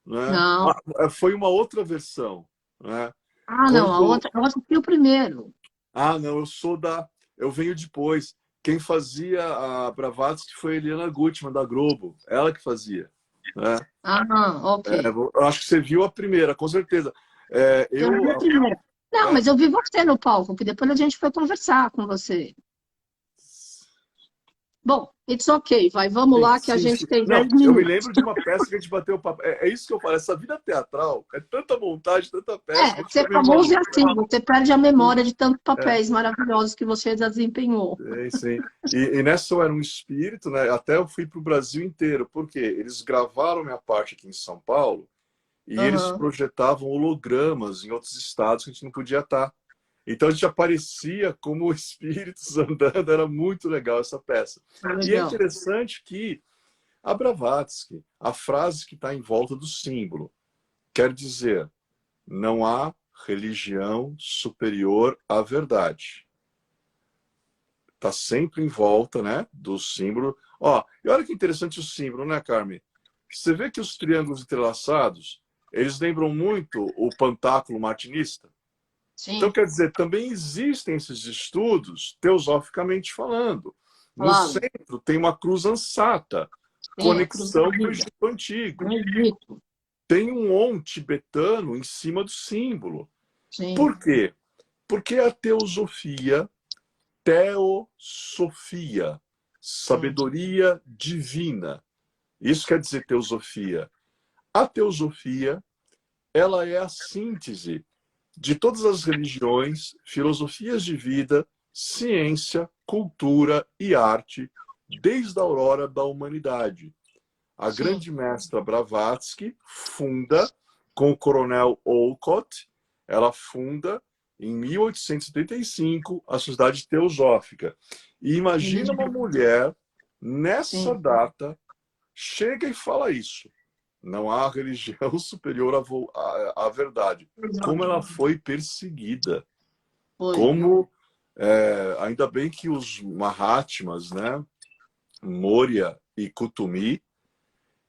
Né? Não. Foi uma outra versão. Né? Ah, não, a Quando... outra, eu assisti o primeiro. Não, eu venho depois. Quem fazia a Blavatsky foi a Eliana Gutmann, da Globo. Ela que fazia. Né? Ok. Eu acho que você viu a primeira, com certeza. Eu vi a primeira. Não, mas eu vi você no palco, que depois a gente foi conversar com você. Bom, it's ok, vamos lá que a gente tem Não, 10 eu me minutos. lembro de uma peça que a gente bateu o papo. É isso que eu falo, essa vida teatral, é tanta montagem, tanta peça. Que a gente Ser famoso é assim, você perde a memória de tantos papéis maravilhosos que você desempenhou. Sim. E nessa eu era um espírito, né? Até eu fui para o Brasil inteiro, porque eles gravaram minha parte aqui em São Paulo e eles projetavam hologramas em outros estados que a gente não podia estar. Então a gente aparecia como espíritos andando, era muito legal essa peça. E é interessante que a Blavatsky, a frase que está em volta do símbolo, quer dizer, não há religião superior à verdade. Está sempre em volta, né, do símbolo. E olha que interessante o símbolo, né, Carmen? Você vê que os triângulos entrelaçados, eles lembram muito o pantáculo martinista. Sim. Então, quer dizer, também existem esses estudos, teosoficamente falando. No centro tem uma cruz ansata, conexão com o Egito Antigo. Tem um on tibetano em cima do símbolo. Sim. Por quê? Porque a teosofia, sabedoria divina. Isso quer dizer teosofia. A teosofia, ela é a síntese de todas as religiões, filosofias de vida, ciência, cultura e arte, desde a aurora da humanidade. A grande mestra Blavatsky funda, com o coronel Olcott, ela funda, em 1875, a Sociedade Teosófica. E imagina uma mulher, nessa data, chega e fala isso. Não há religião superior à verdade. Como ela foi perseguida. Como, ainda bem que os Mahatmas, né, Moria e Kutumi,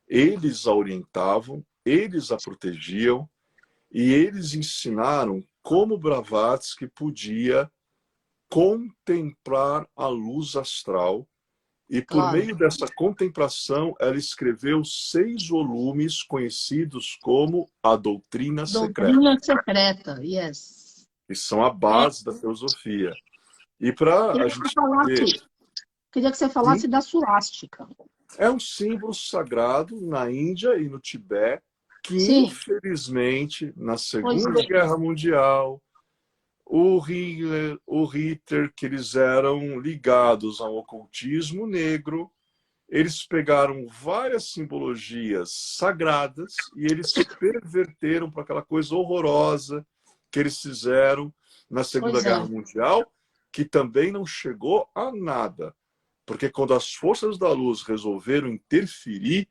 eles a orientavam, eles a protegiam e eles ensinaram como Blavatsky podia contemplar a luz astral. E por Claro. meio dessa contemplação, ela escreveu 6 volumes conhecidos como A Doutrina Secreta, Doutrina secreta, yes. que são a É, base da teosofia. E para a queria que você gente ter, falasse, queria que você sim, falasse da suástica. é um símbolo sagrado na Índia e no Tibete, que Sim, infelizmente, na pois Segunda é. Guerra Mundial, o Hitler, o Ritter, que eles eram ligados ao ocultismo negro, eles pegaram várias simbologias sagradas e eles perverteram para aquela coisa horrorosa que eles fizeram na Segunda Pois é. Guerra Mundial, que também não chegou a nada. Porque quando as forças da luz resolveram interferir,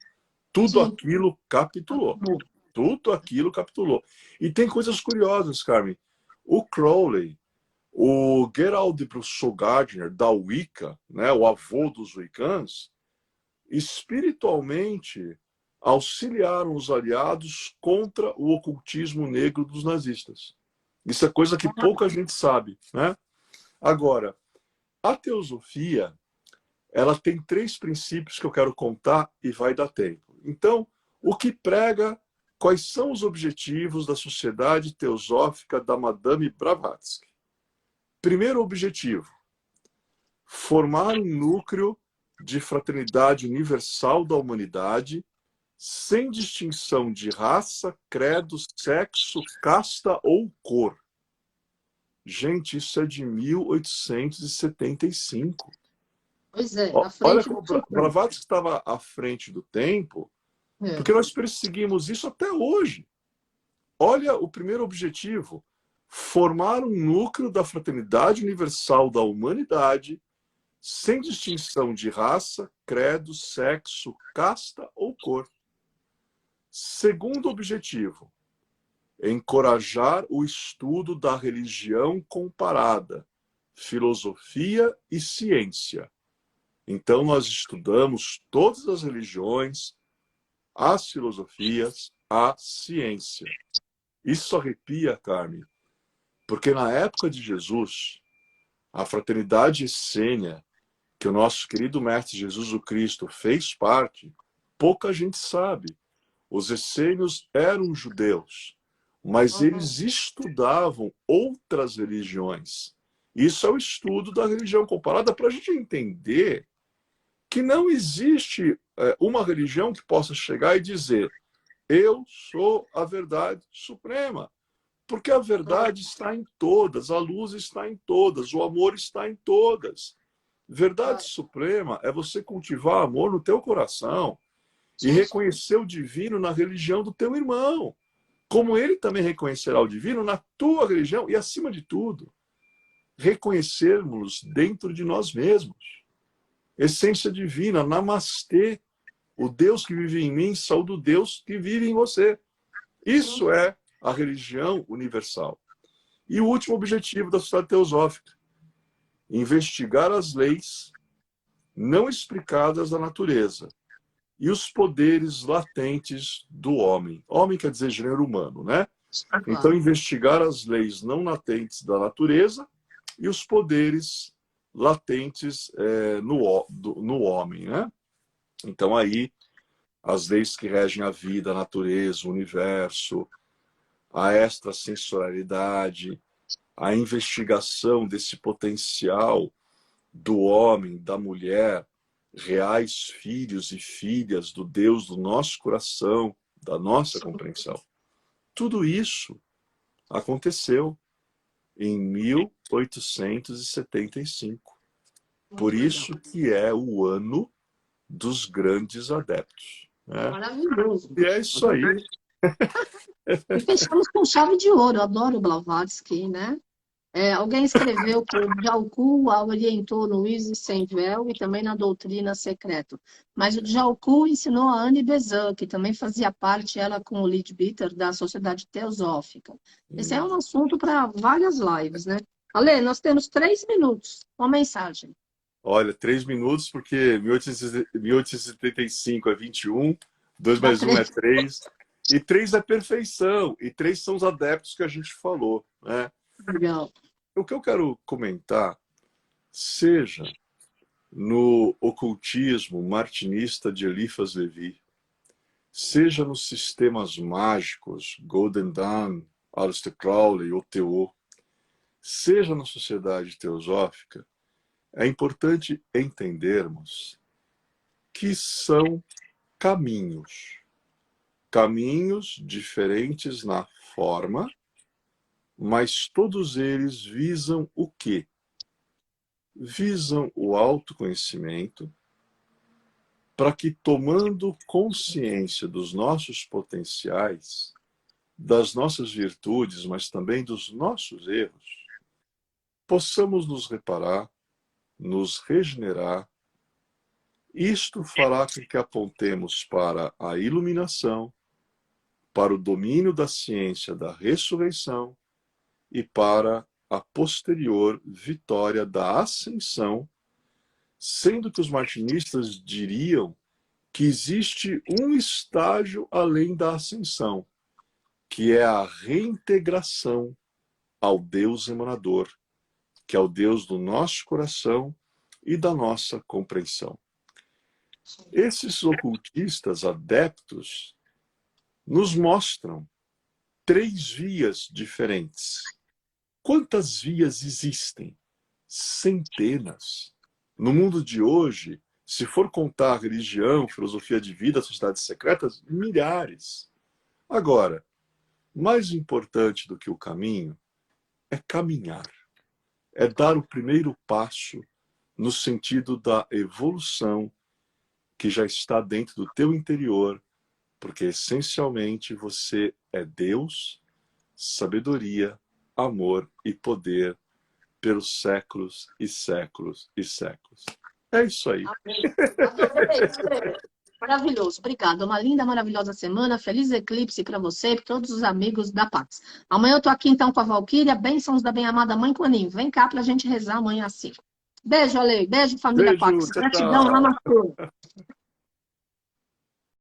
tudo Sim. aquilo capitulou. Tudo aquilo capitulou. E tem coisas curiosas, Carmen. O Crowley, o Gerald de Brusel Gardner, da Wicca, né, o avô dos Wiccans, espiritualmente auxiliaram os aliados contra o ocultismo negro dos nazistas. Isso é coisa que pouca gente sabe, né? Agora, a teosofia, ela tem 3 princípios que eu quero contar e vai dar tempo. Então, o que prega, quais são os objetivos da Sociedade Teosófica da Madame Blavatsky? Primeiro objetivo, formar um núcleo de fraternidade universal da humanidade, sem distinção de raça, credo, sexo, casta ou cor. Gente, isso é de 1875. Pois é, à Olha frente do como seu tempo. Blavatsky estava à frente do tempo, É. porque nós perseguimos isso até hoje. Olha o primeiro objetivo, formar um núcleo da fraternidade universal da humanidade, sem distinção de raça, credo, sexo, casta ou cor. Segundo objetivo, encorajar o estudo da religião comparada, filosofia e ciência. Então, nós estudamos todas as religiões, as filosofias, a ciência. Isso arrepia, Carmen, porque na época de Jesus, a fraternidade essênia, que o nosso querido Mestre Jesus o Cristo fez parte, pouca gente sabe. Os essênios eram judeus, mas eles estudavam outras religiões. Isso é o estudo da religião comparada para a gente entender que não existe uma religião que possa chegar e dizer eu sou a verdade suprema. Porque a verdade está em todas, a luz está em todas, o amor está em todas. Verdade suprema é você cultivar amor no teu coração e reconhecer o divino na religião do teu irmão, como ele também reconhecerá o divino na tua religião e, acima de tudo, reconhecermos dentro de nós mesmos. Essência divina, namastê, o Deus que vive em mim, saúde o Deus que vive em você. Isso é a religião universal. E o último objetivo da Sociedade Teosófica, investigar as leis não explicadas da natureza e os poderes latentes do homem. Homem quer dizer gênero humano, né? Então, investigar as leis não latentes da natureza e os poderes latentes no homem, né? Então, aí, as leis que regem a vida, a natureza, o universo, a extrasensorialidade, a investigação desse potencial do homem, da mulher, reais filhos e filhas do Deus do nosso coração, da nossa compreensão. Tudo isso aconteceu em 1875. Por isso que é o ano dos grandes adeptos. Né? Maravilhoso. E é isso aí. E fechamos com chave de ouro. Eu adoro o Blavatsky, né? Alguém escreveu que o Jalku a orientou no Isis Sem Véu e também na Doutrina Secreta. Mas o Jalku ensinou a Anne Besant, que também fazia parte, ela com o Leadbeater, da Sociedade Teosófica. Esse é um assunto para várias lives, né? Ale, nós temos 3 minutos. Uma mensagem. Olha, 3 minutos, porque 1875 é 21, 2 mais 1 é 3, e 3 é perfeição, e 3 são os adeptos que a gente falou. Né? Legal. O que eu quero comentar seja no ocultismo martinista de Eliphas Levi, seja nos sistemas mágicos, Golden Dawn, Aleister Crowley, OTO, seja na sociedade teosófica, é importante entendermos que são caminhos. Caminhos diferentes na forma, mas todos eles visam o quê? Visam o autoconhecimento, para que, tomando consciência dos nossos potenciais, das nossas virtudes, mas também dos nossos erros, possamos nos reparar, nos regenerar. Isto fará com que apontemos para a iluminação, para o domínio da ciência da ressurreição e para a posterior vitória da ascensão, sendo que os martinistas diriam que existe um estágio além da ascensão, que é a reintegração ao Deus emanador, que é o Deus do nosso coração e da nossa compreensão. Esses ocultistas adeptos nos mostram 3 vias diferentes. Quantas vias existem? Centenas. No mundo de hoje, se for contar religião, filosofia de vida, sociedades secretas, milhares. Agora, mais importante do que o caminho é caminhar. É dar o primeiro passo no sentido da evolução que já está dentro do teu interior, porque essencialmente você é Deus, sabedoria, amor e poder pelos séculos e séculos e séculos. É isso aí. Adorei. Maravilhoso, obrigada. Uma linda, maravilhosa semana. Feliz eclipse para você e para todos os amigos da Pax. Amanhã eu tô aqui então com a Valquíria. Bênçãos da bem-amada Mãe Quanim. Vem cá pra gente rezar amanhã às 5. Beijo, Ale. Beijo, família Beijo, Pax. tchau, Gratidão, tchau. namastê.